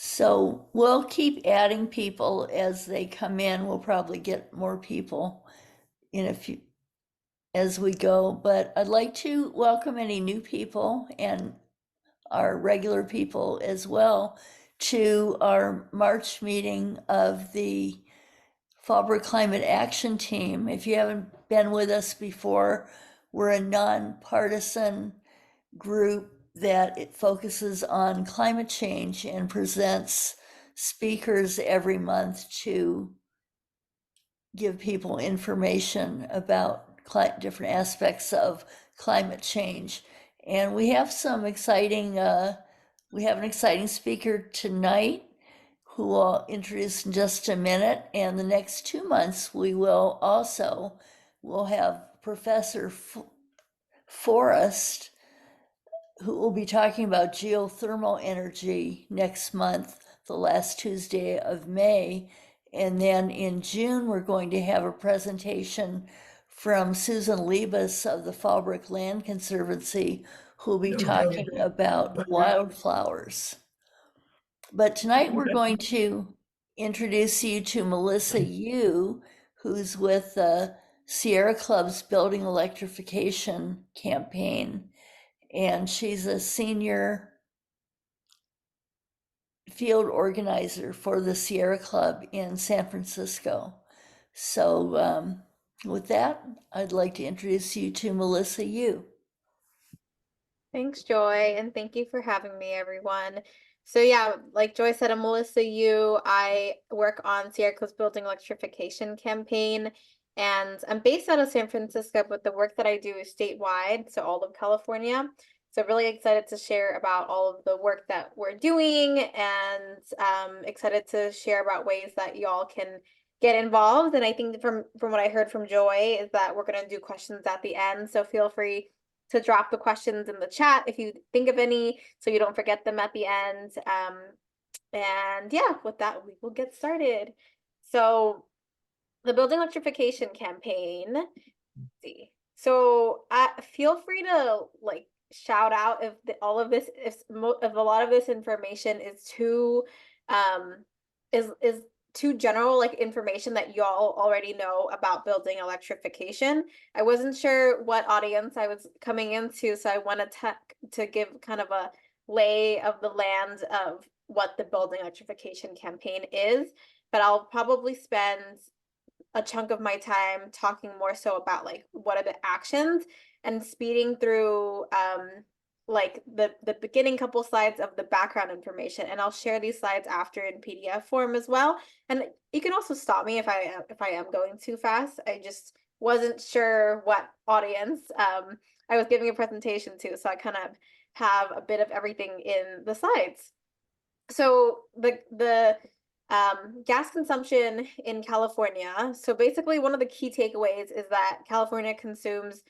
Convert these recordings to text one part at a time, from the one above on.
So we'll keep adding people as they come in. We'll probably get more people in a few as we go, but I'd like to welcome any new people and our regular people as well to our March meeting of the Fallbrook Climate Action Team. If you haven't been with us before, we're a nonpartisan group that it focuses on climate change and presents speakers every month to give people information about different aspects of climate change. And we have some exciting, we have an exciting speaker tonight who I'll introduce in just a minute. And the next 2 months, we'll have Professor Forrest, who will be talking about geothermal energy next month, the last Tuesday of May. And then in June, we're going to have a presentation from Susan Liebes of the Fallbrook Land Conservancy, who will be talking about wildflowers. But tonight we're going to introduce you to Melissa Yu, who's with the Sierra Club's Building Electrification campaign. And she's a senior field organizer for the Sierra Club in San Francisco. So with that, I'd like to introduce you to Melissa Yu. Thanks, Joy, and thank you for having me, everyone. So yeah, like Joy said, I'm Melissa Yu. I work on Sierra Club's Building Electrification campaign, and I'm based out of San Francisco, but the work that I do is statewide, so all of California. So really excited to share about all of the work that we're doing, and excited to share about ways that y'all can get involved. And I think from what I heard from Joy is that we're gonna do questions at the end, so feel free to drop the questions in the chat if you think of any, so you don't forget them at the end. And yeah, with that, we will get started. So the Building Electrification campaign, let's see. So feel free to like shout out if all of this, if a lot of this information is too, is too general, like information that y'all already know about building electrification. I wasn't sure what audience I was coming into, so I wanted to give kind of a lay of the land of what the building electrification campaign is, but I'll probably spend a chunk of my time talking more so about like what are the actions and speeding through like the beginning couple slides of the background information, and I'll share these slides after in PDF form as well. And you can also stop me if I am going too fast. I just wasn't sure what audience I was giving a presentation to, so I kind of have a bit of everything in the slides. So the gas consumption in California. So basically one of the key takeaways is that California consumes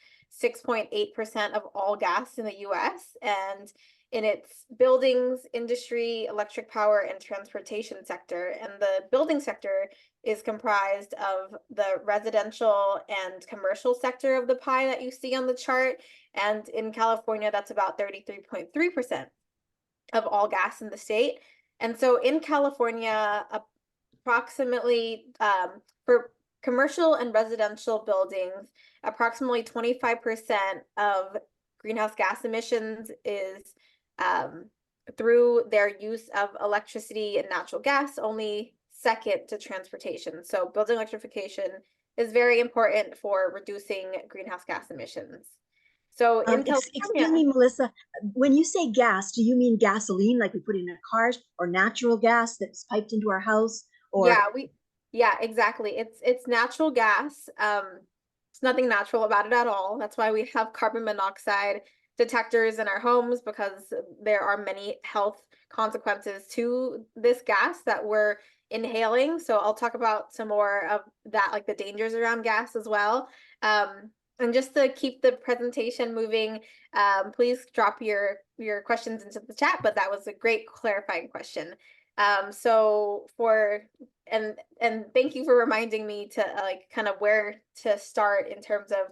6.8% of all gas in the US, and in its buildings, industry, electric power, and transportation sector. And the building sector is comprised of the residential and commercial sector of the pie that you see on the chart. And in California, that's about 33.3% of all gas in the state. And so in California, approximately for commercial and residential buildings, approximately 25% of greenhouse gas emissions is through their use of electricity and natural gas, only second to transportation. So building electrification is very important for reducing greenhouse gas emissions. So in Excuse California, me, Melissa, when you say gas, do you mean gasoline like we put in our cars, or natural gas that's piped into our house? Or yeah, exactly. It's natural gas. It's nothing natural about it at all. That's why we have carbon monoxide detectors in our homes, because there are many health consequences to this gas that we're inhaling. So I'll talk about some more of that, like the dangers around gas as well. And just to keep the presentation moving, please drop your questions into the chat, but that was a great clarifying question. So for and thank you for reminding me to like kind of where to start in terms of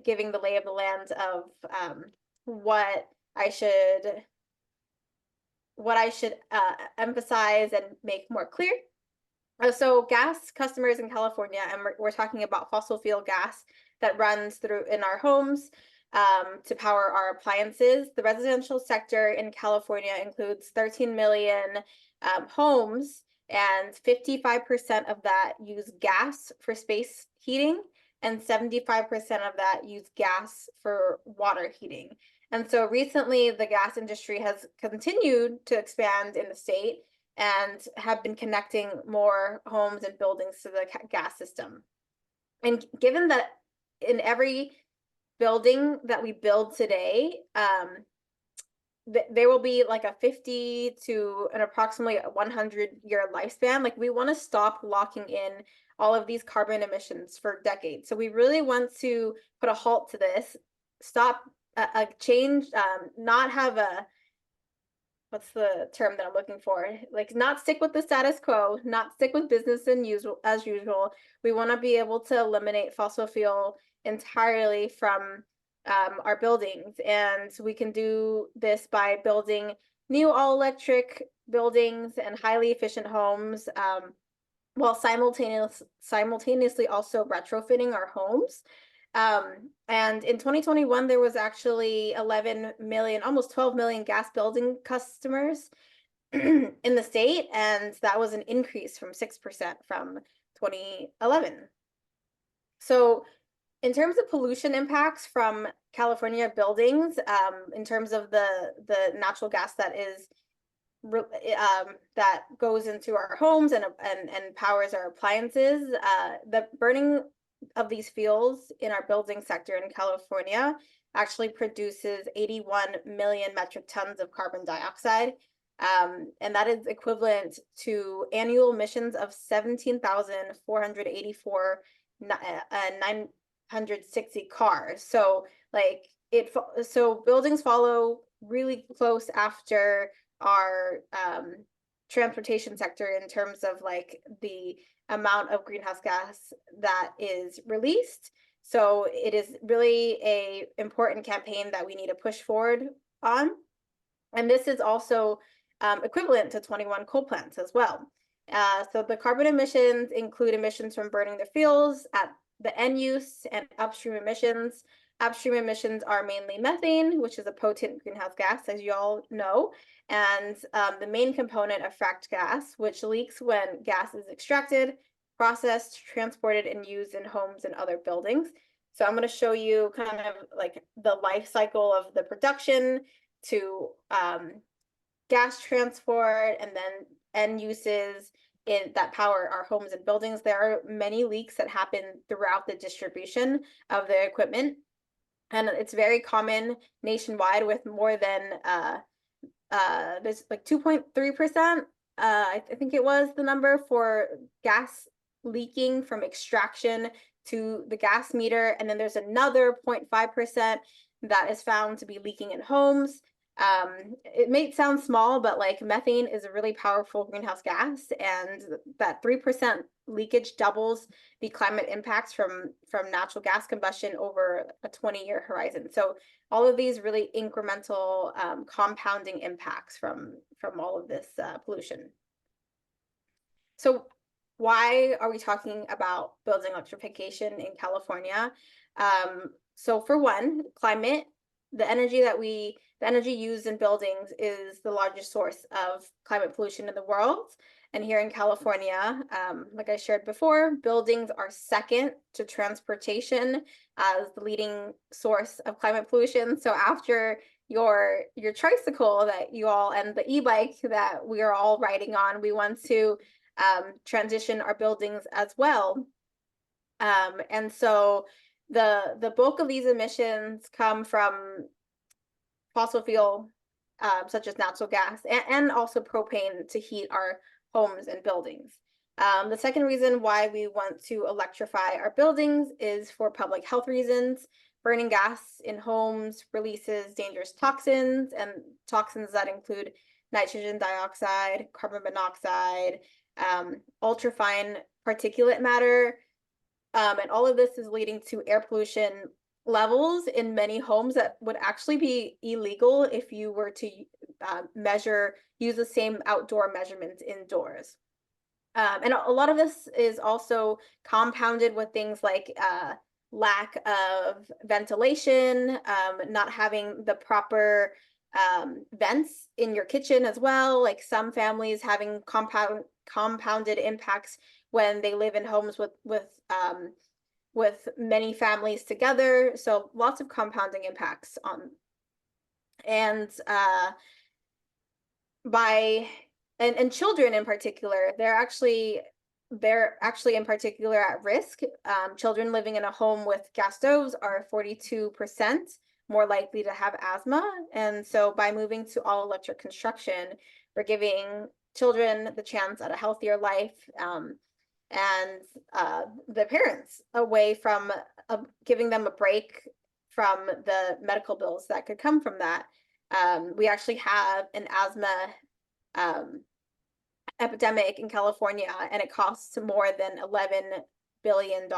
giving the lay of the land of what I should what I should emphasize and make more clear. So gas customers in California, and we're talking about fossil fuel gas that runs through in our homes to power our appliances. The residential sector in California includes 13 million homes, and 55% of that use gas for space heating, and 75% of that use gas for water heating. And so recently, the gas industry has continued to expand in the state and have been connecting more homes and buildings to the gas system. And given that in every building that we build today, there will be like a 50 to an approximately 100-year lifespan. Like, we want to stop locking in all of these carbon emissions for decades. So we really want to put a halt to this, stop a change, not have a, what's the term that I'm looking for? Like, not stick with the status quo, not stick with business as usual. We want to be able to eliminate fossil fuel entirely from our buildings. And we can do this by building new all-electric buildings and highly efficient homes, while simultaneously also retrofitting our homes. And in 2021, there was actually 11 million, almost 12 million gas building customers in the state, and that was an increase from 6% from 2011. So in terms of pollution impacts from California buildings, in terms of the natural gas that is that goes into our homes and powers our appliances, the burning of these fuels in our building sector in California actually produces 81 million metric tons of carbon dioxide. And that is equivalent to annual emissions of 17,484 960 cars. So like so buildings follow really close after our transportation sector in terms of like the amount of greenhouse gas that is released. So it is really a important campaign that we need to push forward on. And this is also equivalent to 21 coal plants as well. So the carbon emissions include emissions from burning the fuels at the end use and upstream emissions. Upstream emissions are mainly methane, which is a potent greenhouse gas, as you all know, and the main component of fracked gas, which leaks when gas is extracted, processed, transported, and used in homes and other buildings. So I'm going to show you kind of like the life cycle of the production to gas transport and then end uses that power our homes and buildings. There are many leaks that happen throughout the distribution of the equipment, and it's very common nationwide, with more than there's like 2.3%, I think it was the number, for gas leaking from extraction to the gas meter, and then there's another 0.5% that is found to be leaking in homes. It may sound small, but like methane is a really powerful greenhouse gas, and that 3% leakage doubles the climate impacts from natural gas combustion over a 20-year horizon. So all of these really incremental compounding impacts from all of this pollution. So why are we talking about building electrification in California? So for one, climate. The energy used in buildings is the largest source of climate pollution in the world. And here in California, like I shared before, buildings are second to transportation as the leading source of climate pollution. So after your tricycle that you all, and the e-bike that we are all riding on, we want to transition our buildings as well. And so the bulk of these emissions come from fossil fuel, such as natural gas, and also propane to heat our homes and buildings. The second reason why we want to electrify our buildings is for public health reasons. Burning gas in homes releases dangerous toxins, and toxins that include nitrogen dioxide, carbon monoxide, ultrafine particulate matter, and all of this is leading to air pollution levels in many homes that would actually be illegal if you were to use the same outdoor measurements indoors. And a lot of this is also compounded with things like lack of ventilation, not having the proper vents in your kitchen as well. Like some families having compounded impacts when they live in homes with many families together. So lots of compounding impacts on, and and children in particular, they're actually in particular at risk. Children living in a home with gas stoves are 42% more likely to have asthma. And so by moving to all electric construction, we're giving children the chance at a healthier life, and the parents away from giving them a break from the medical bills that could come from that. We actually have an asthma epidemic in California, and it costs more than $11 billion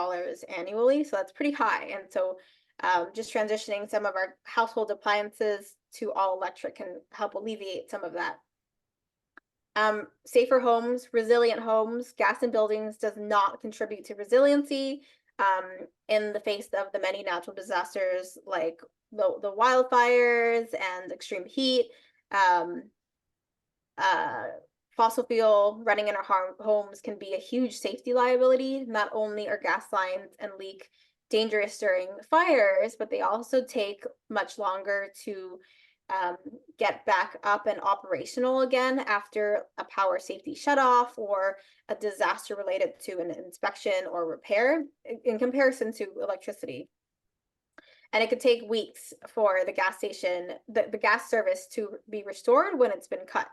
annually. So that's pretty high. And so just transitioning some of our household appliances to all electric can help alleviate some of that. Safer homes, resilient homes, gas in buildings does not contribute to resiliency in the face of the many natural disasters like the wildfires and extreme heat. Fossil fuel running in our homes can be a huge safety liability. Not only are gas lines and leak dangerous during fires, but they also take much longer to get back up and operational again after a power safety shutoff or a disaster related to an inspection or repair in comparison to electricity. And it could take weeks for the gas station, the gas service to be restored when it's been cut.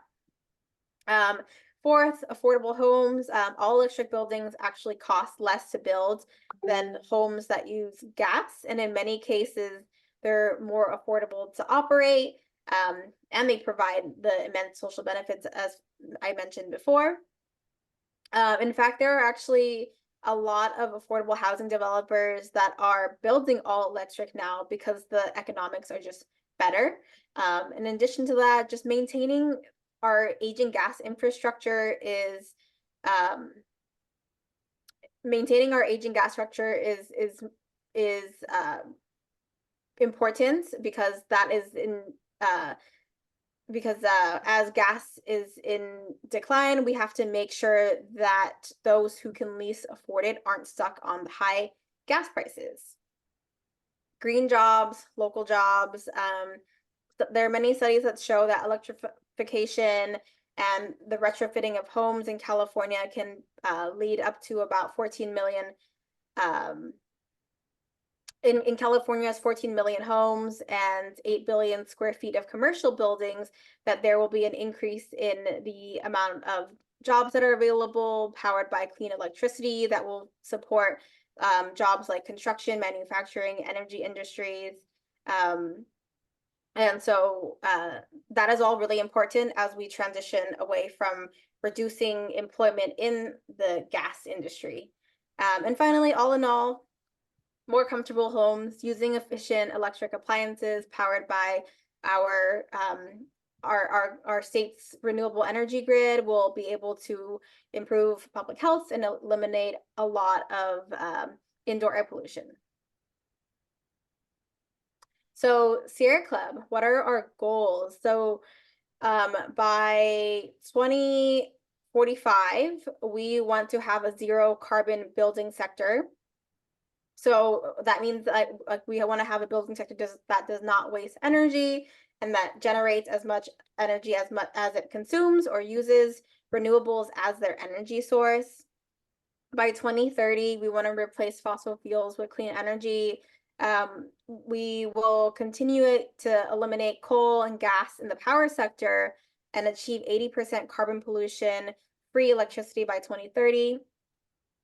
Fourth, affordable homes. All electric buildings actually cost less to build than homes that use gas. And in many cases, they're more affordable to operate, and they provide the immense social benefits, as I mentioned before. In fact, there are actually a lot of affordable housing developers that are building all electric now because the economics are just better. In addition to that, just maintaining our aging gas infrastructure is important, because that is as gas is in decline, we have to make sure that those who can least afford it aren't stuck on the high gas prices. Green jobs, local jobs. There are many studies that show that electrification and the retrofitting of homes in California can lead up to about 14 million. In California has 14 million homes and 8 billion square feet of commercial buildings, that there will be an increase in the amount of jobs that are available powered by clean electricity that will support jobs like construction, manufacturing, energy industries. And so that is all really important as we transition away from reducing employment in the gas industry. And finally, all in all, more comfortable homes using efficient electric appliances powered by our state's renewable energy grid will be able to improve public health and eliminate a lot of indoor air pollution. So Sierra Club, what are our goals? So by 2045, we want to have a zero carbon building sector. So that means that we want to have a building sector that does not waste energy and that generates as much energy as it consumes or uses renewables as their energy source. By 2030, we want to replace fossil fuels with clean energy. We will continue to eliminate coal and gas in the power sector and achieve 80% carbon pollution free electricity by 2030.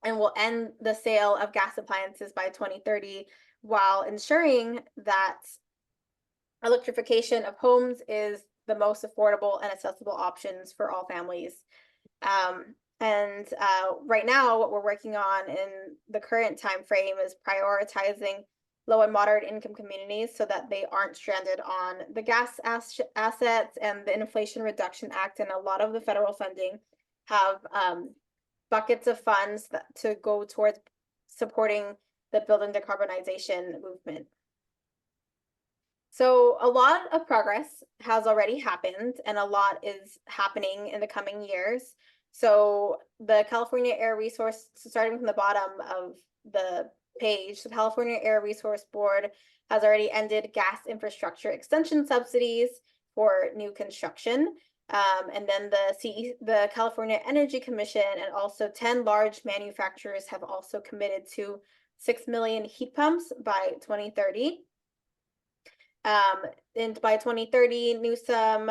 And we'll end the sale of gas appliances by 2030 while ensuring that electrification of homes is the most affordable and accessible options for all families. Right now, what we're working on in the current time frame is prioritizing low and moderate income communities so that they aren't stranded on the gas assets. And the Inflation Reduction Act and a lot of the federal funding have buckets of funds to go towards supporting the building decarbonization movement. So a lot of progress has already happened, and a lot is happening in the coming years. So the California Air Resource, starting from the bottom of the page, the California Air Resource Board has already ended gas infrastructure extension subsidies for new construction. And then the California Energy Commission and also 10 large manufacturers have also committed to 6 million heat pumps by 2030. And by 2030, Newsom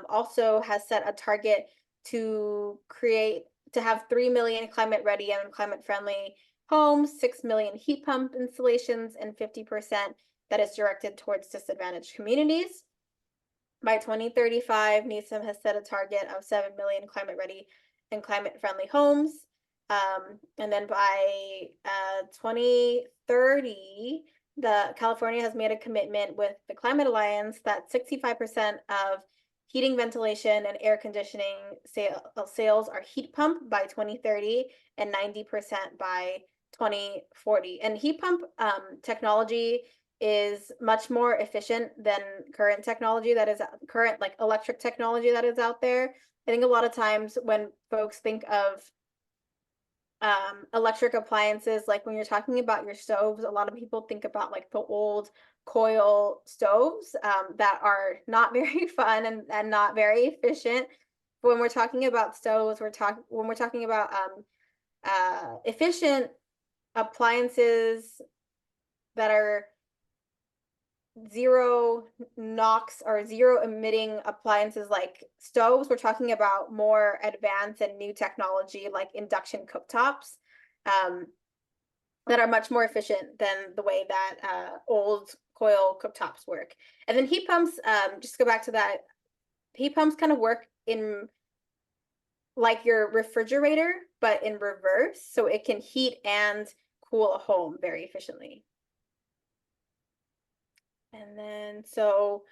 also has set a target to have 3 million climate ready and climate friendly homes, 6 million heat pump installations, and 50% that is directed towards disadvantaged communities. By 2035, Newsom has set a target of 7 million climate ready and climate friendly homes. And then by 2030, California has made a commitment with the Climate Alliance that 65% of heating, ventilation, and air conditioning sales are heat pump by 2030 and 90% by 2040. And heat pump technology is much more efficient than current technology that is current, like electric technology that is out there. I think a lot of times when folks think of electric appliances, like when you're talking about your stoves, a lot of people think about like the old coil stoves that are not very fun and not very efficient. But when we're talking about stoves, when we're talking about efficient appliances that are zero NOx or zero emitting appliances like stoves, we're talking about more advanced and new technology like induction cooktops that are much more efficient than the way that old coil cooktops work. And then heat pumps, just go back to that, heat pumps kind of work in like your refrigerator, but in reverse, so it can heat and cool a home very efficiently. And then, so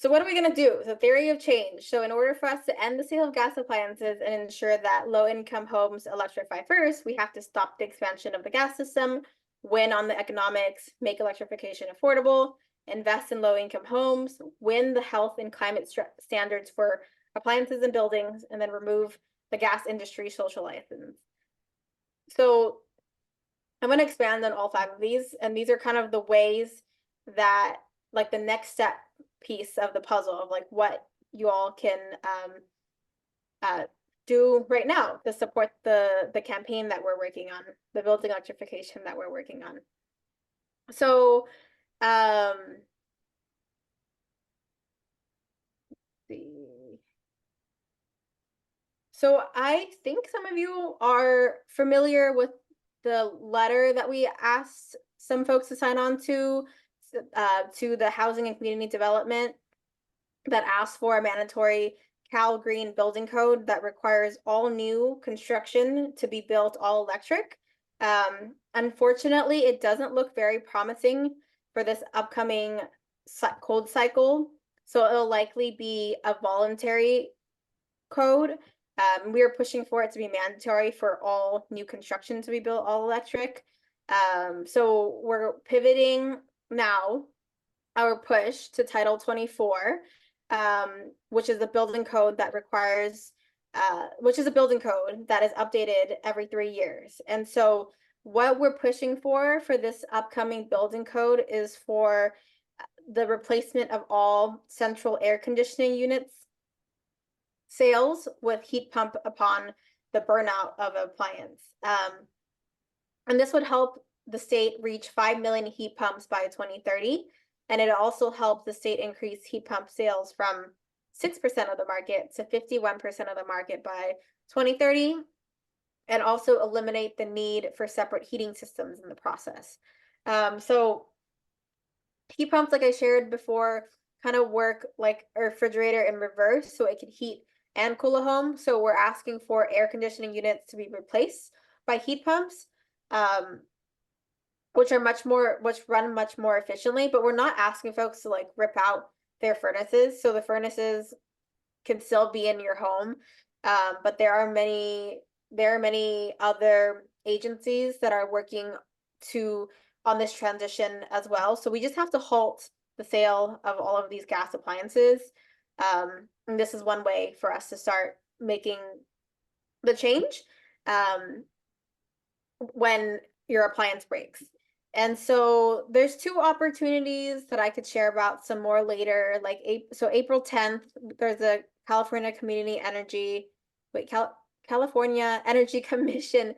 what are we going to do? The theory of change. So in order for us to end the sale of gas appliances and ensure that low-income homes electrify first, we have to stop the expansion of the gas system, win on the economics, make electrification affordable, invest in low-income homes, win the health and climate standards for appliances and buildings, and then remove the gas industry social license. So I'm going to expand on all 5 of these, and these are kind of the ways that, like, the next step piece of the puzzle of like what you all can do right now to support the campaign that we're working on, the building electrification that we're working on. So let's see. So I think some of you are familiar with the letter that we asked some folks to sign on to the Housing and Community Development that asks for a mandatory Cal Green building code that requires all new construction to be built all electric. Unfortunately, it doesn't look very promising for this upcoming cold cycle. So it'll likely be a voluntary code. We are pushing for it to be mandatory for all new construction to be built all electric. So we're pivoting now our push to Title 24, which is a building code that requires, which is a building code that is updated every 3 years. And so what we're pushing for this upcoming building code is for the replacement of all central air conditioning units sales with heat pump upon the burnout of an appliance. And this would help the state reach 5 million heat pumps by 2030. And it also helped the state increase heat pump sales from 6% of the market to 51% of the market by 2030, and also eliminate the need for separate heating systems in the process. So heat pumps, like I shared before, kind of work like a refrigerator in reverse, so it can heat and cool a home. So we're asking for air conditioning units to be replaced by heat pumps. which run much more efficiently, but we're not asking folks to like rip out their furnaces. So the furnaces can still be in your home. But there are many other agencies that are working on this transition as well. So we just have to halt the sale of all of these gas appliances. And this is one way for us to start making the change when your appliance breaks. And so there's two opportunities that I could share about some more later. Like April 10th, there's a California Energy Commission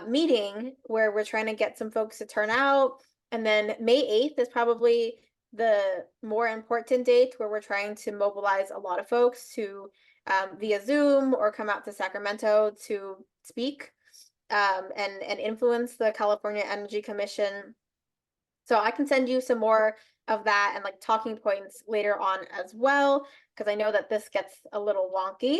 meeting where we're trying to get some folks to turn out. And then May 8th is probably the more important date where we're trying to mobilize a lot of folks to via Zoom or come out to Sacramento to speak and influence the California Energy Commission. So I can send you some more of that and like talking points later on as well, because I know that this gets a little wonky.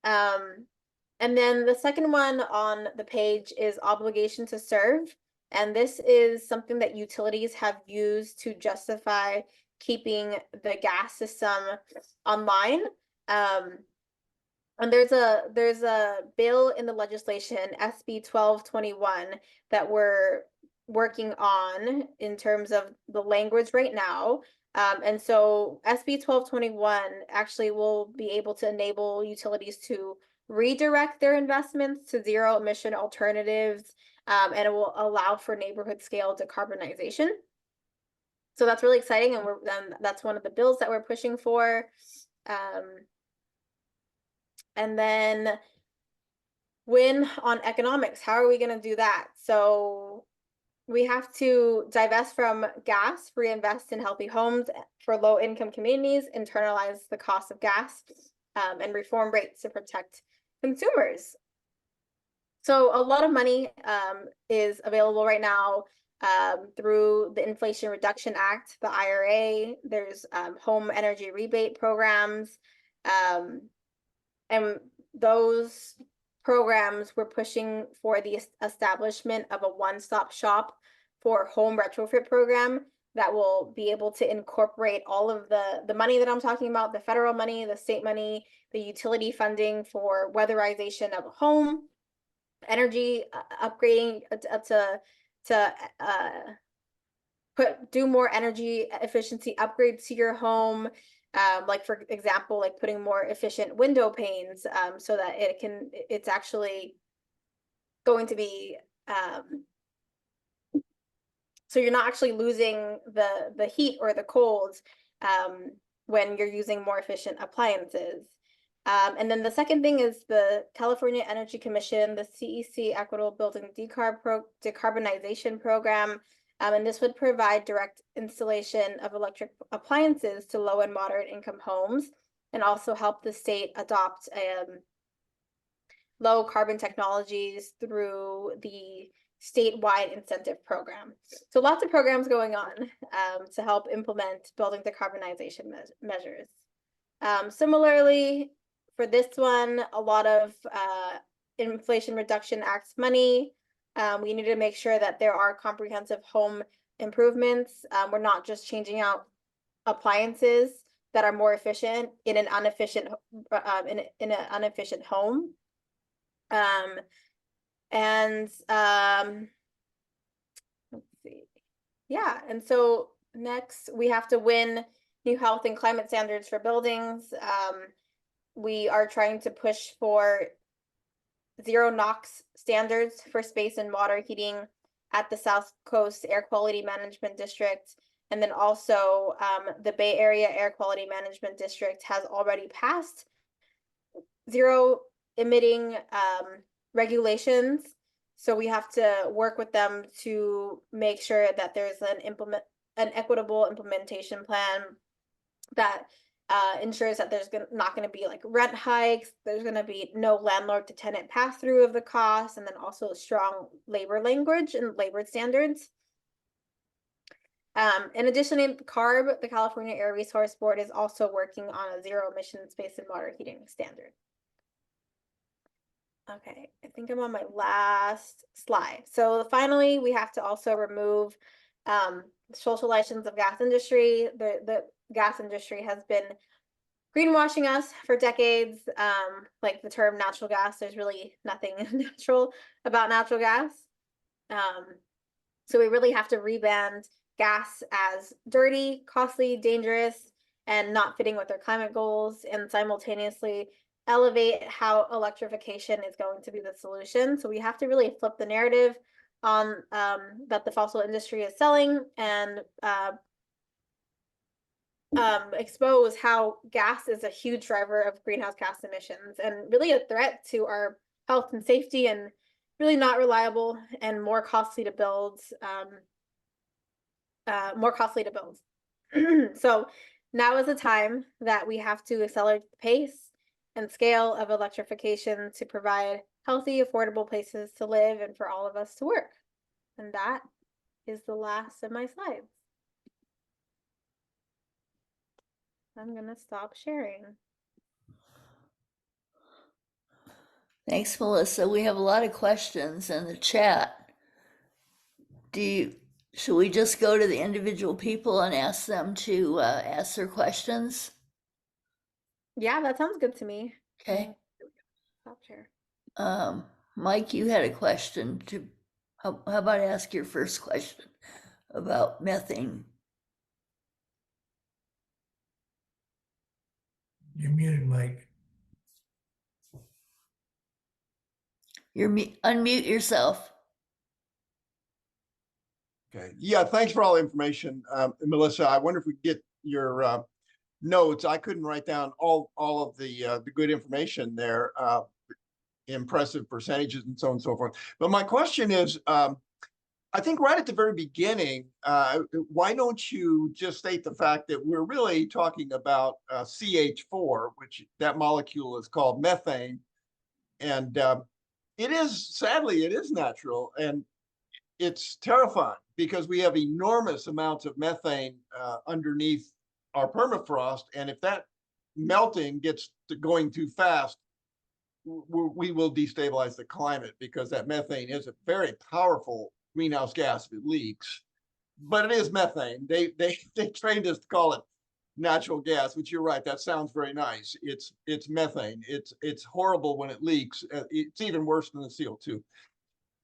And then the second one on the page is obligation to serve. And this is something that utilities have used to justify keeping the gas system online. And there's a bill in the legislation, SB 1221, that we're working on in terms of the language right now. And so SB 1221 actually will be able to enable utilities to redirect their investments to zero emission alternatives, and it will allow for neighborhood scale decarbonization. So that's really exciting, and that's one of the bills that we're pushing for. And then win on economics. How are we going to do that? So we have to divest from gas, reinvest in healthy homes for low-income communities, internalize the cost of gas, and reform rates to protect consumers. So a lot of money is available right now through the Inflation Reduction Act, the IRA. There's home energy rebate programs. And those programs were pushing for the establishment of a one-stop shop for home retrofit program that will be able to incorporate all of the money that I'm talking about, the federal money, the state money, the utility funding for weatherization of a home, energy upgrading to do more energy efficiency upgrades to your home. Like for example, like putting more efficient window panes, so that it's actually going to be, so you're not actually losing the heat or the cold when you're using more efficient appliances. And then the second thing is the California Energy Commission, the CEC Equitable Building Decarbonization Program. And this would provide direct installation of electric appliances to low and moderate income homes, and also help the state adopt low carbon technologies through the statewide incentive program. So lots of programs going on to help implement building decarbonization measures. Similarly, for this one, a lot of Inflation Reduction Act money. We need to make sure that there are comprehensive home improvements. We're not just changing out appliances that are more efficient in an inefficient home. Let's see. Yeah, and so next we have to win new health and climate standards for buildings. We are trying to push for zero NOx standards for space and water heating at the South Coast Air Quality Management District. And then also the Bay Area Air Quality Management District has already passed zero emitting regulations. So we have to work with them to make sure that there's an equitable implementation plan that ensures that there's not going to be like rent hikes. There's going to be no landlord to tenant pass through of the cost, and then also strong labor language and labor standards. In addition, CARB, the California Air Resource Board, is also working on a zero emission space and water heating standard. Okay, I think I'm on my last slide. So finally, we have to also remove social license of gas industry. The gas industry has been greenwashing us for decades. Like the term natural gas, there's really nothing natural about natural gas. So we really have to reband gas as dirty, costly, dangerous, and not fitting with their climate goals, and simultaneously elevate how electrification is going to be the solution. So we have to really flip the narrative on that the fossil industry is selling, and expose how gas is a huge driver of greenhouse gas emissions and really a threat to our health and safety, and really not reliable and more costly to build. So now is the time that we have to accelerate the pace and scale of electrification to provide healthy, affordable places to live and for all of us to work. And that is the last of my slides. I'm gonna stop sharing. Thanks, Melissa. We have a lot of questions in the chat. Should we just go to the individual people and ask them to ask their questions? Yeah, that sounds good to me. Okay. Stop share. Mike, you had a question to, how about ask your first question about methane? You're muted, Mike. Unmute yourself. Okay. Yeah, thanks for all the information. Melissa, I wonder if we could get your notes. I couldn't write down all of the good information there, impressive percentages and so on and so forth. But my question is, I think right at the very beginning, why don't you just state the fact that we're really talking about CH4, which that molecule is called methane. And sadly, it is natural. And it's terrifying because we have enormous amounts of methane underneath our permafrost. And if that melting gets to going too fast, we will destabilize the climate, because that methane is a very powerful greenhouse gas if it leaks. But it is methane. They trained us to call it natural gas, which you're right, that sounds very nice. It's methane. It's horrible when it leaks. It's even worse than the CO2.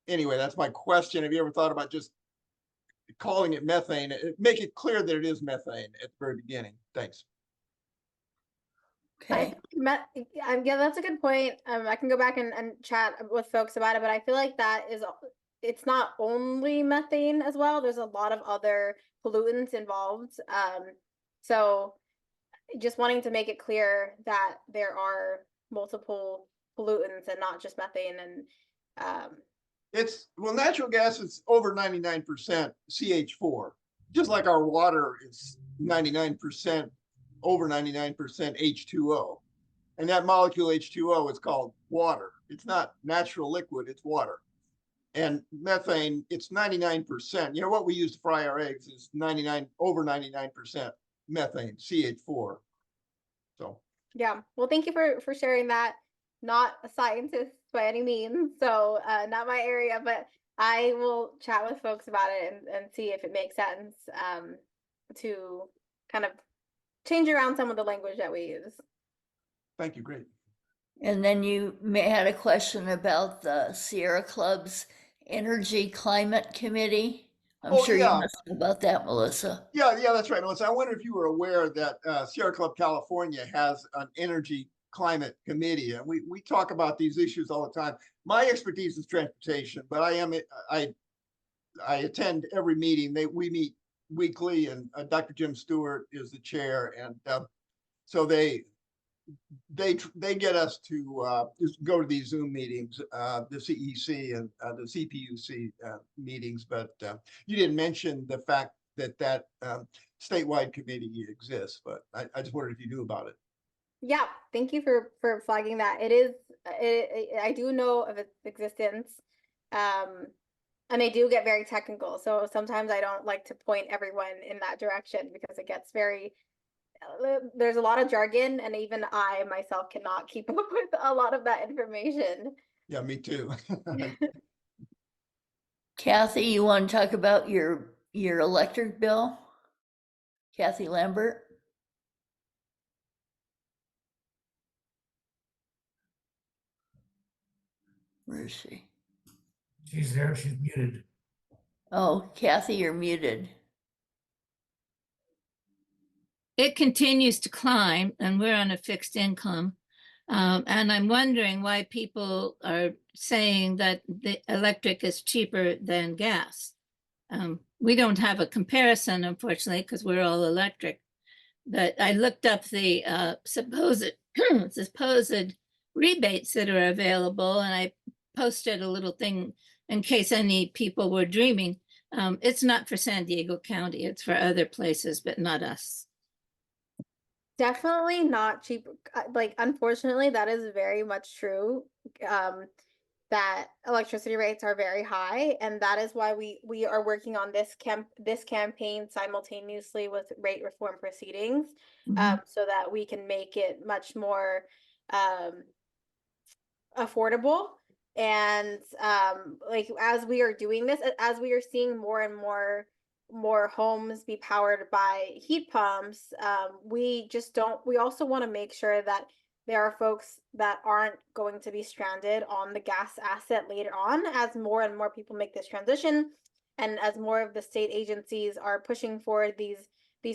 Anyway, that's my question. Have you ever thought about just calling it methane? Make it clear that it is methane at the very beginning. Thanks. Okay. Yeah, that's a good point. I can go back and chat with folks about it, but I feel like it's not only methane as well. There's a lot of other pollutants involved. So just wanting to make it clear that there are multiple pollutants and not just methane. And natural gas is over 99% CH4, just like our water is 99%, over 99% H2O. And that molecule H2O is called water. It's not natural liquid, it's water. And methane, it's 99%. You know, what we use to fry our eggs is over 99% methane, CH4. So yeah, well, thank you for sharing that. Not a scientist by any means, so not my area, but I will chat with folks about it and see if it makes sense to kind of change around some of the language that we use. thank you, great. And then you had a question about the Sierra Club's Energy Climate Committee. I'm sure you must know about that, Melissa. Yeah, that's right, Melissa. I wonder if you were aware that Sierra Club California has an energy climate committee, and we talk about these issues all the time. My expertise is transportation, but I attend every meeting. We meet weekly, and Dr. Jim Stewart is the chair, and so they get us to just go to these Zoom meetings, the CEC and the CPUC meetings. But you didn't mention the fact that statewide committee exists, but I just wondered if you knew about it. Yeah, thank you for flagging that. I do know of its existence, and they do get very technical. So sometimes I don't like to point everyone in that direction because it gets there's a lot of jargon, and even I myself cannot keep up with a lot of that information. Yeah, me too. Kathy, you want to talk about your electric bill? Kathy Lambert? Where is she? She's there, she's muted. Oh, Kathy, you're muted. It continues to climb and we're on a fixed income. And I'm wondering why people are saying that the electric is cheaper than gas. We don't have a comparison, unfortunately, because we're all electric. But I looked up the supposed supposed rebates that are available, and I posted a little thing in case any people were dreaming. It's not for San Diego County, it's for other places, but not us. Definitely not cheap. Like, unfortunately, that is very much true. That electricity rates are very high, and that is why we are working on this campaign simultaneously with rate reform proceedings, so that we can make it much more affordable. And like, as we are doing this, as we are seeing more and more homes be powered by heat pumps, we also want to make sure that there are folks that aren't going to be stranded on the gas asset later on, as more and more people make this transition, and as more of the state agencies are pushing for these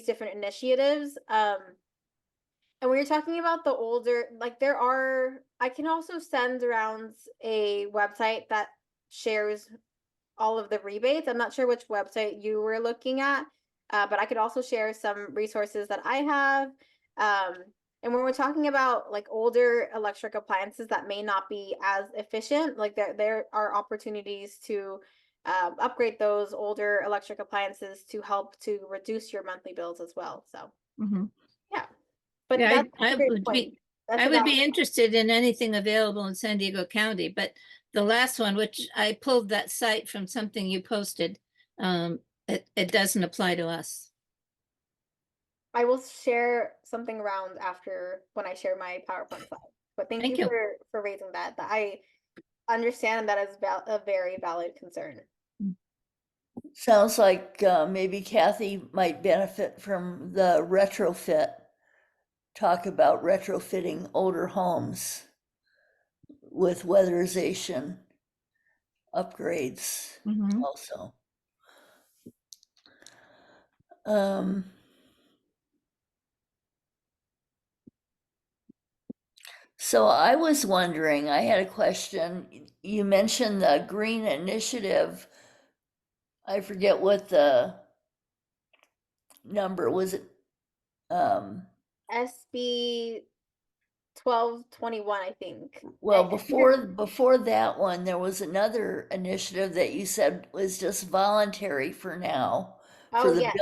different initiatives. And when you're talking about the older, like, I can also send around a website that shares all of the rebates. I'm not sure which website you were looking at, but I could also share some resources that I have. And when we're talking about like older electric appliances that may not be as efficient, like there are opportunities to upgrade those older electric appliances to help to reduce your monthly bills as well. So yeah, but Yeah, that's a I great would point. be, That's I a would be valid- interested in anything available in San Diego County, but the last one, which I pulled that site from something you posted, it doesn't apply to us. I will share something around after when I share my PowerPoint slide. But thank Thank you you. for raising that. I understand that is a very valid concern. Sounds like maybe Kathy might benefit from the retrofit. Talk about retrofitting older homes with weatherization upgrades also. So I was wondering, I had a question. You mentioned the Green Initiative. I forget what the number was. It SB 1221, I think. well, before that one, there was another initiative that you said was just voluntary for now for Oh, the yeah.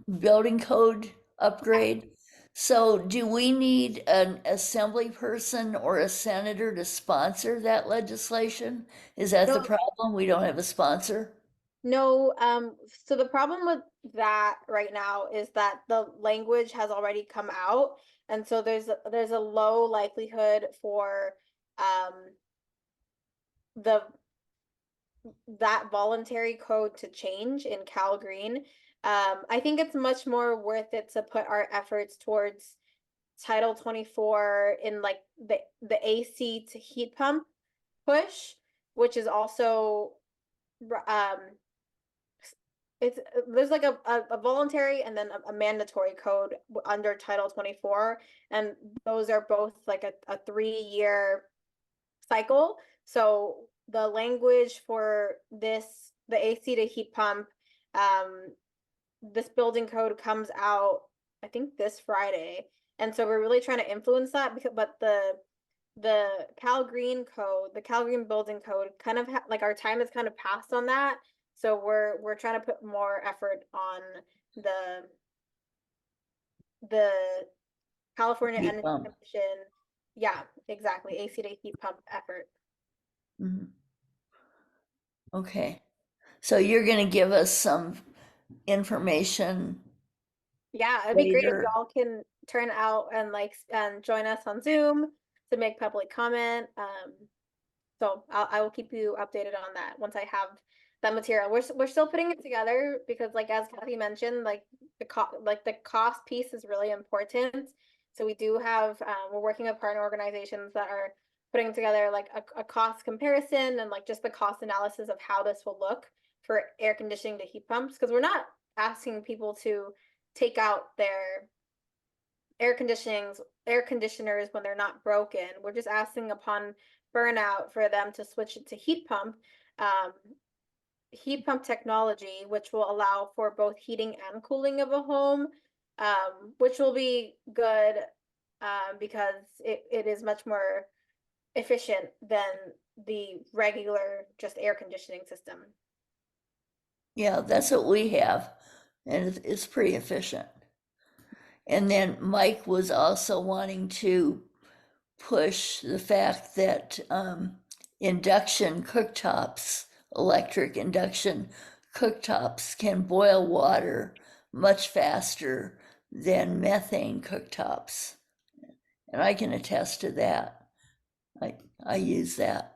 building code upgrade. So do we need an assembly person or a senator to sponsor that legislation? Is that the No. problem? We don't have a sponsor? No, so the problem with that right now is that the language has already come out, and so there's a low likelihood for that voluntary code to change in Cal Green. I think it's much more worth it to put our efforts towards Title 24 in like the AC to heat pump push, which is also there's like a voluntary and then a mandatory code under Title 24, and those are both like a 3-year cycle. So the language for the AC to heat pump, this building code comes out, I think, this Friday, and so we're really trying to influence that but the Cal Green code, the Cal Green building code, kind of like our time has kind of passed on that. So we're trying to put more effort on the California Heat Energy pump. Commission. Yeah, exactly. AC to heat pump effort. Mhm. Okay. So you're going to give us some information Yeah, it'd be great if later. y'all can turn out and join us on Zoom to make public comment. So I will keep you updated on that once I have that material. We're still putting it together because, like as Kathy mentioned, like the cost piece is really important. So we do have we're working with partner organizations that are putting together like a cost comparison and like just the cost analysis of how this will look for air conditioning to heat pumps, because we're not asking people to take out their air conditioners when they're not broken. We're just asking upon burnout for them to switch it to heat pump technology, which will allow for both heating and cooling of a home, which will be good because it is much more efficient than the regular just air conditioning system. Yeah, that's what we have, and it's pretty efficient. And then Mike was also wanting to push the fact that induction cooktops, electric induction cooktops, can boil water much faster than methane cooktops. And I can attest to that. I use that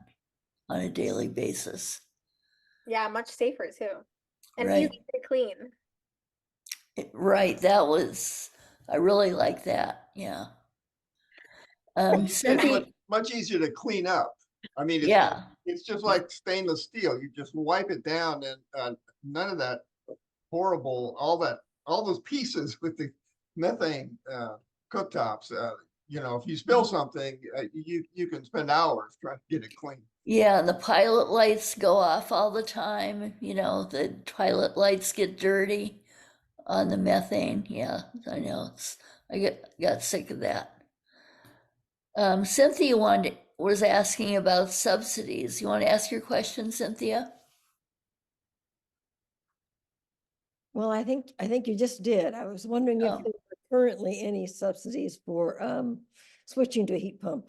on a daily basis. Yeah, much safer too, and Right. easy to clean. Right, I really like that, yeah. It's Cynthia, much easier to clean up. I mean, yeah, it's just like stainless steel. You just wipe it down and none of that horrible, all those pieces with the methane cooktops. If you spill something, you can spend hours trying to get it clean. yeah, and the pilot lights go off all the time, the pilot lights get dirty on the methane, yeah, I know, got sick of that. Cynthia was asking about subsidies. You want to ask your question, Cynthia? Well, I think you just did. I was wondering if Oh. there were currently any subsidies for switching to a heat pump.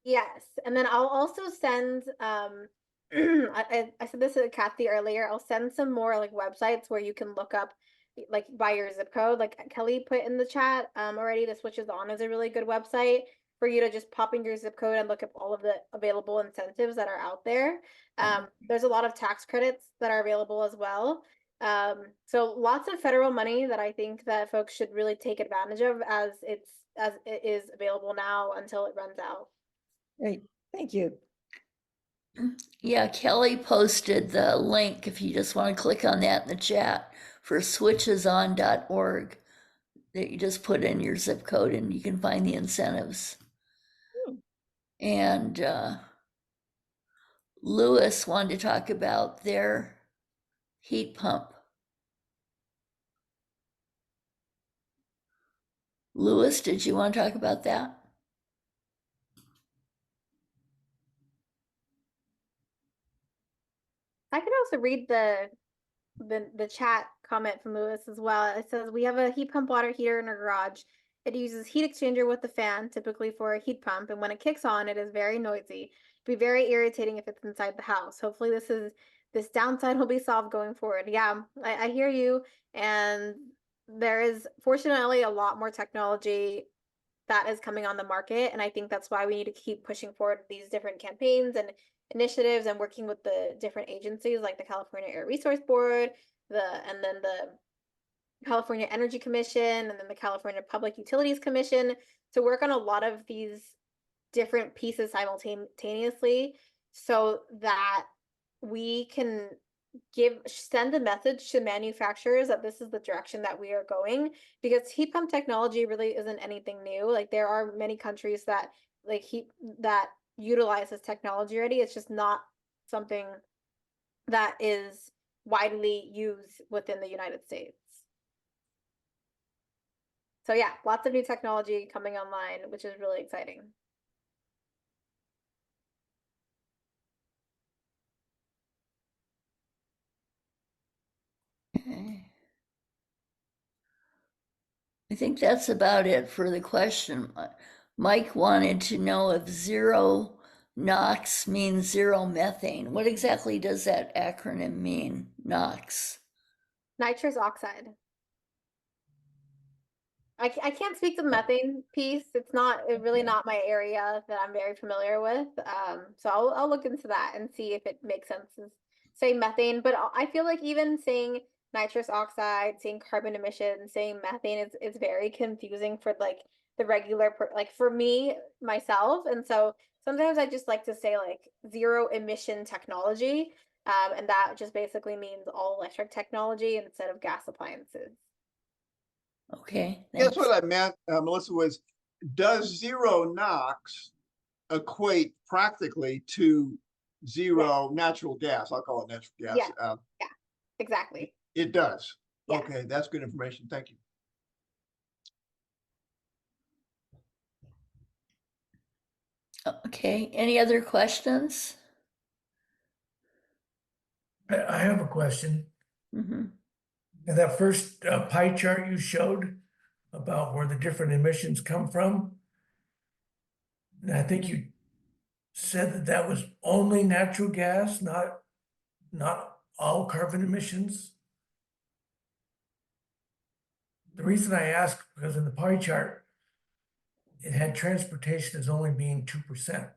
Yes, and then I'll also send I said this to Kathy earlier. I'll send some more like websites where you can look up like by your zip code. Like Kelly put in the chat already. The Switches On is a really good website for you to just pop in your zip code and look up all of the available incentives that are out there. There's a lot of tax credits that are available as well. So lots of federal money that I think that folks should really take advantage of as it is available now until it runs out. Great, thank you. Yeah, Kelly posted the link if you just want to click on that in the chat for switcheson.org that you just put in your zip code and you can find the incentives. And Lewis wanted to talk about their heat pump. Lewis, did you want to talk about that? I can also read the chat comment from Lewis as well. It says, we have a heat pump water heater in our garage. It uses heat exchanger with the fan, typically for a heat pump, and when it kicks on, it is very noisy. It'd be very irritating if it's inside the house. Hopefully this downside will be solved going forward. Yeah, I hear you. And there is fortunately a lot more technology that is coming on the market. And I think that's why we need to keep pushing forward these different campaigns and initiatives and working with the different agencies like the California Air Resource Board, and then the California Energy Commission, and then the California Public Utilities Commission to work on a lot of these different pieces simultaneously so that we can send a message to manufacturers that this is the direction that we are going, because heat pump technology really isn't anything new. Like there are many countries that utilize this technology already. It's just not something that is widely used within the United States. So yeah, lots of new technology coming online, which is really exciting. Okay. I think that's about it for the question. Mike wanted to know if zero NOx means zero methane. What exactly does that acronym mean, NOx? Nitrous oxide. I can't speak to the methane piece. It's not really not my area that I'm very familiar with. So I'll look into that and see if it makes sense to say methane. But I feel like even saying nitrous oxide, saying carbon emissions, saying methane is very confusing for like the regular like for me myself. And so sometimes I just like to say like zero emission technology. And that just basically means all electric technology instead of gas appliances. Okay, That's thanks. what I meant, Melissa, was does zero NOx equate practically to zero natural gas? I'll call it natural gas. Yeah. Exactly. It does. Yes. Okay, that's good information. Thank you. Okay, any other questions? I have a question. Mhm. And that first pie chart you showed about where the different emissions come from. And I think you said that that was only natural gas, not all carbon emissions. The reason I ask, because in the pie chart, it had transportation as only being 2%.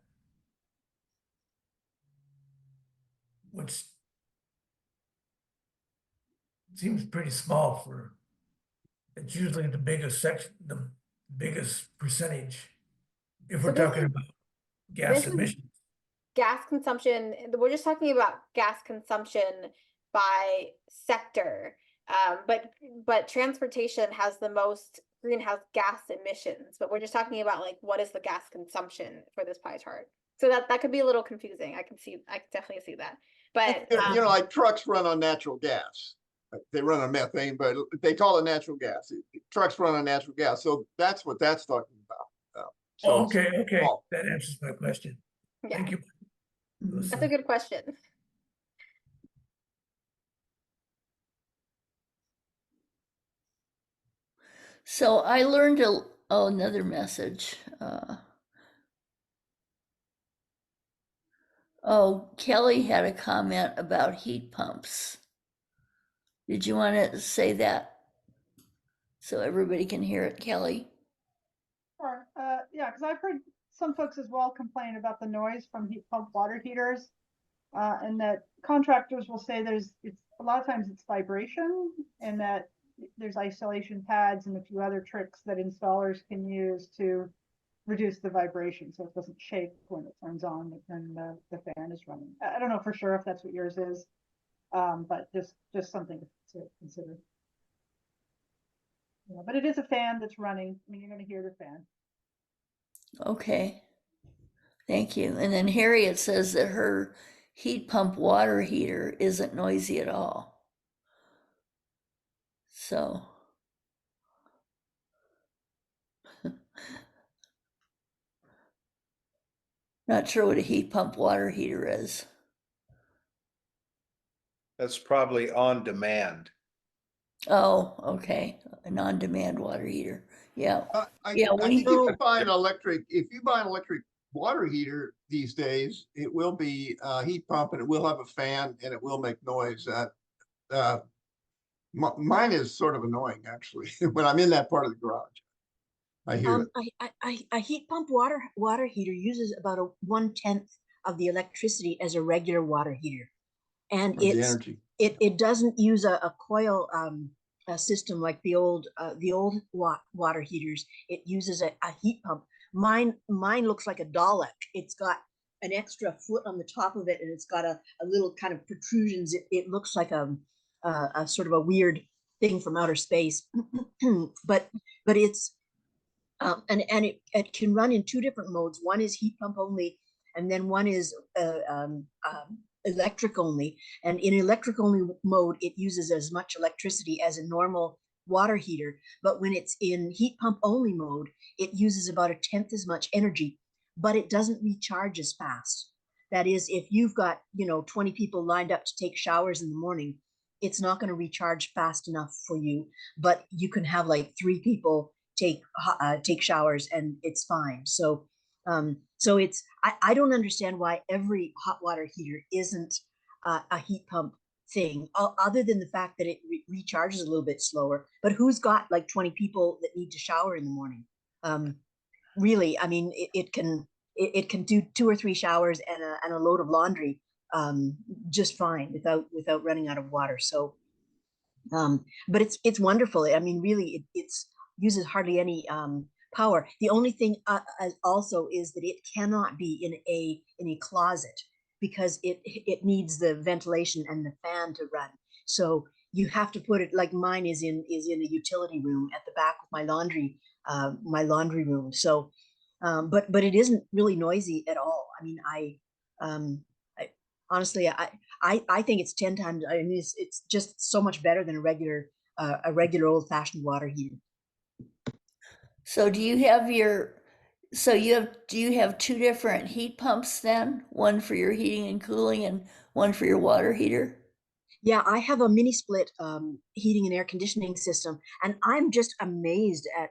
Which seems pretty small for, it's usually the biggest section, the biggest percentage. If So we're this talking is- about gas this is- emissions. Gas consumption, we're just talking about gas consumption by sector. But transportation has the most greenhouse gas emissions, but we're just talking about like what is the gas consumption for this pie chart. So that could be a little confusing. I can definitely see that. But You know, like trucks run on natural gas. They run on methane, but they call it natural gas. Trucks run on natural gas. So that's what that's talking about. So Oh, it's okay, small. that answers my question. yeah, Thank you. Mhm. that's a good question. So I learned another message. Oh, Kelly had a comment about heat pumps. Did you want to say that so everybody can hear it, Kelly? Sure. Yeah, because I've heard some folks as well complain about the noise from heat pump water heaters. And that contractors will say it's a lot of times it's vibration, and that there's isolation pads and a few other tricks that installers can use to reduce the vibration so it doesn't shake when it turns on and the fan is running. I don't know for sure if that's what yours is, but just something to consider. Yeah, but it is a fan that's running. I mean, you're going to hear the fan. Okay. Thank you. And then Harriet says that her heat pump water heater isn't noisy at all. So, not sure what a heat pump water heater is. That's probably on demand. Oh, okay. An on-demand water heater. Yeah. I Yeah, think if Oh. you buy an electric water heater these days, it will be a heat pump and it will have a fan and it will make noise. Mine is sort of annoying actually when I'm in that part of the garage. I hear it. A heat pump water heater uses about a 1/10 of the electricity as a regular water heater, and Of the energy. it doesn't use a coil a system like the old water heaters. It uses a heat pump. Mine looks like a Dalek. It's got an extra foot on the top of it, and it's got a little kind of protrusions. It looks like a sort of a weird thing from outer space, but it's and it can run in two different modes. One is heat pump only, and then one is electric only. And in electric only mode, it uses as much electricity as a normal water heater. But when it's in heat pump only mode, it uses about 1/10 as much energy, but it doesn't recharge as fast. That is, if you've got 20 people lined up to take showers in the morning, it's not going to recharge fast enough for you. But you can have like 3 people take showers and it's fine. So it's I don't understand why every hot water heater isn't a heat pump thing, other than the fact that it recharges a little bit slower. But who's got like 20 people that need to shower in the morning? Really, I mean, it can do 2 or 3 showers and a load of laundry just fine without running out of water. So, but it's wonderful. I mean, really, it's uses hardly any power. The only thing also is that it cannot be in a closet because it needs the ventilation and the fan to run. So you have to put it like mine is in a utility room at the back of my laundry room. So, but it isn't really noisy at all. I mean, honestly, I think it's 10 times. I mean, it's just so much better than a regular old-fashioned water heater. So do you have 2 different heat pumps then? One for your heating and cooling and one for your water heater? Yeah, I have a mini split heating and air conditioning system, and I'm just amazed at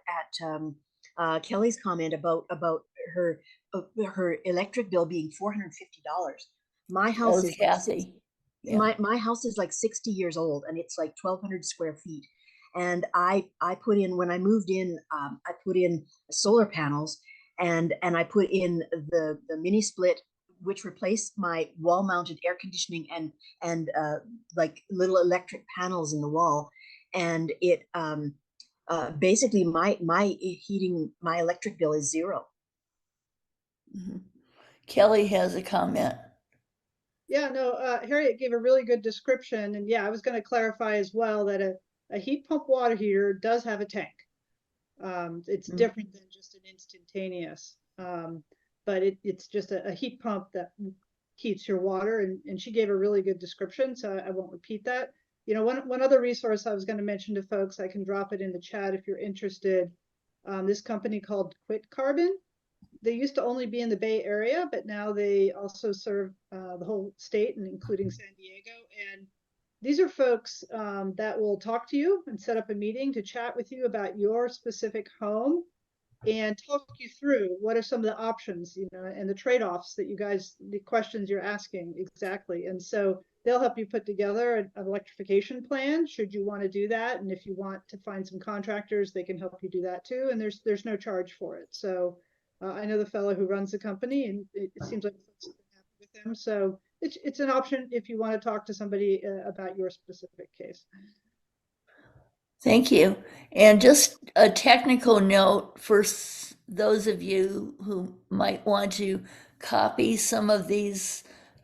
Kelly's comment about her electric bill being $450. My That house was is like Kathy. Yeah. my house is like 60 years old, and it's like 1,200 square feet. And I put in, when I moved in, I put in solar panels, and I put in the mini split, which replaced my wall mounted air conditioning and like little electric panels in the wall. And it basically my electric bill is 0. Mhm. Kelly has a comment. Yeah, no, Harriet gave a really good description, and yeah, I was going to clarify as well that a heat pump water heater does have a tank. It's Mm. different than just an instantaneous, but it's just a heat pump that heats your water, and she gave a really good description, so I won't repeat that. You know, one other resource I was going to mention to folks, I can drop it in the chat if you're interested. This company called Quit Carbon. They used to only be in the Bay Area, but now they also serve the whole state and including San Diego. And these are folks that will talk to you and set up a meeting to chat with you about your specific home and talk you through what are some of the options, you know, and the trade-offs that the questions you're asking exactly. And so they'll help you put together an electrification plan should you want to do that. And if you want to find some contractors, they can help you do that too. And there's no charge for it. So I know the fellow who runs the company, and it seems like folks have been happy with him. So it's an option if you want to talk to somebody about your specific case. Thank you. And just a technical note for those of you who might want to copy some of these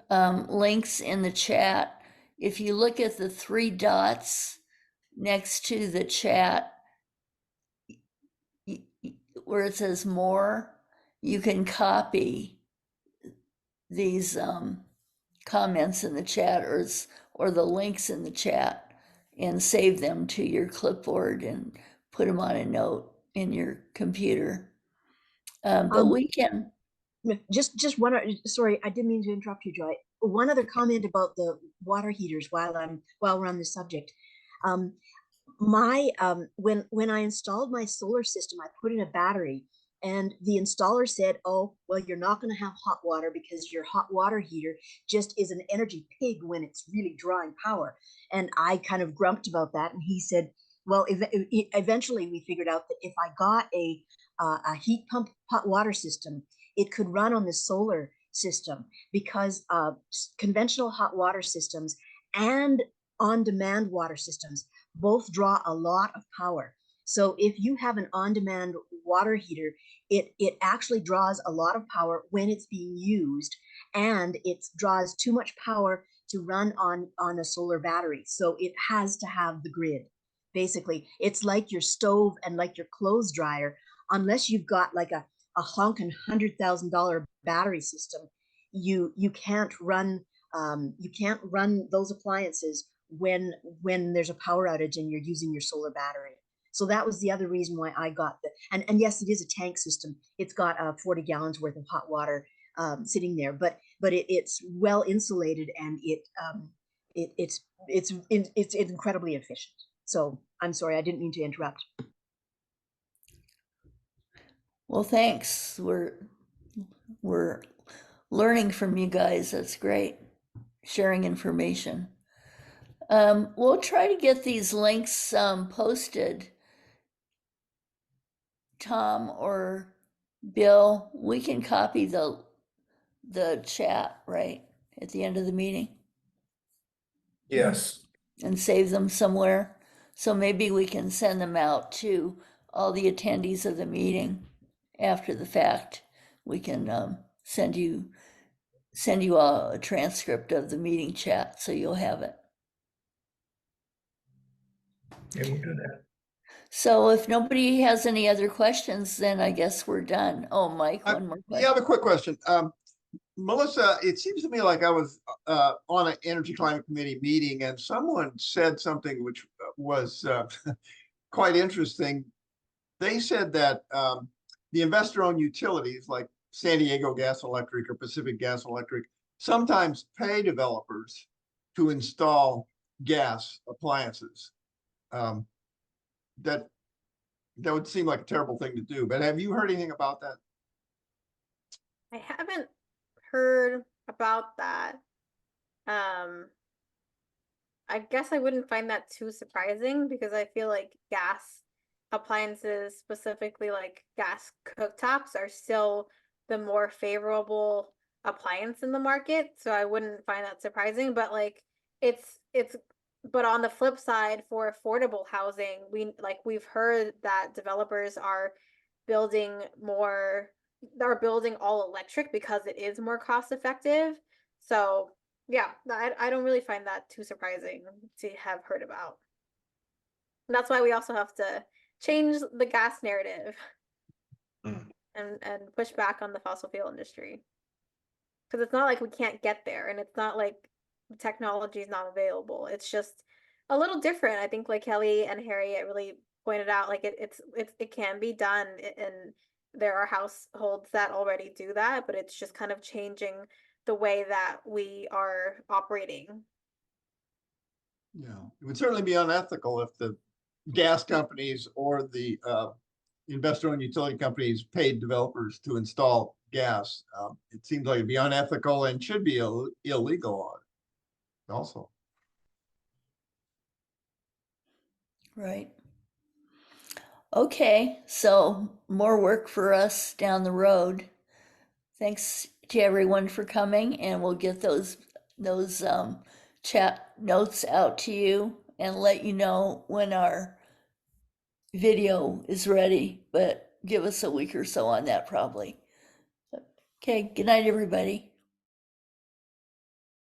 links in the chat. If you look at the 3 dots next to the chat, where it says more, you can copy these comments in the chat or the links in the chat and save them to your clipboard and put them on a note in your computer. But we can. Just one, sorry, I didn't mean to interrupt you, Joy. One other comment about the water heaters while we're on the subject. When I installed my solar system, I put in a battery, and the installer said, "Oh, well, you're not going to have hot water because your hot water heater just is an energy pig when it's really drawing power." And I kind of grumped about that, and he said, "Well, eventually we figured out that if I got a heat pump hot water system, it could run on the solar system because conventional hot water systems and on-demand water systems both draw a lot of power. So if you have an on-demand water heater, it actually draws a lot of power when it's being used, and it draws too much power to run on a solar battery. So it has to have the grid. Basically, it's like your stove and like your clothes dryer. Unless you've got like a honking $100,000 battery system, you can't run those appliances when there's a power outage and you're using your solar battery. So that was the other reason why I got and yes, it is a tank system. It's got 40 gallons worth of hot water sitting there, but it's well insulated, and it's incredibly efficient. So I'm sorry, I didn't mean to interrupt. Well, thanks. We're learning from you guys. That's great. Sharing information. We'll try to get these links posted. Tom or Bill, we can copy the chat, right, at the end of the meeting Yes. and save them somewhere. So maybe we can send them out to all the attendees of the meeting after the fact. We can send you a transcript of the meeting chat so you'll have it. Yeah, we'll do that. So if nobody has any other questions, then I guess we're done. Oh, Mike, one more Yeah, I have question. a quick question. Melissa, it seems to me like I was on an Energy Climate Committee meeting and someone said something which was quite interesting. They said that the investor-owned utilities like San Diego Gas and Electric or Pacific Gas and Electric sometimes pay developers to install gas appliances. That would seem like a terrible thing to do, but have you heard anything about that? I haven't heard about that. I guess I wouldn't find that too surprising because I feel like gas appliances, specifically like gas cooktops, are still the more favorable appliance in the market. So I wouldn't find that surprising, but like but on the flip side, for affordable housing, we've heard that developers are building all electric because it is more cost effective. So yeah, I don't really find that too surprising to have heard about. And that's why we also have to change the gas narrative Mm. and push back on the fossil fuel industry. Because it's not like we can't get there, and it's not like the technology is not available. It's just a little different. I think like Kelly and Harriet really pointed out, like it can be done, and there are households that already do that, but it's just kind of changing the way that we are operating. Yeah, it would certainly be unethical if the gas companies or the investor-owned utility companies paid developers to install gas. It seems like it'd be unethical and should be illegal also. Right. Okay, so more work for us down the road. Thanks to everyone for coming, and we'll get those chat notes out to you and let you know when our video is ready, but give us a week or so on that probably. Okay, good night, everybody.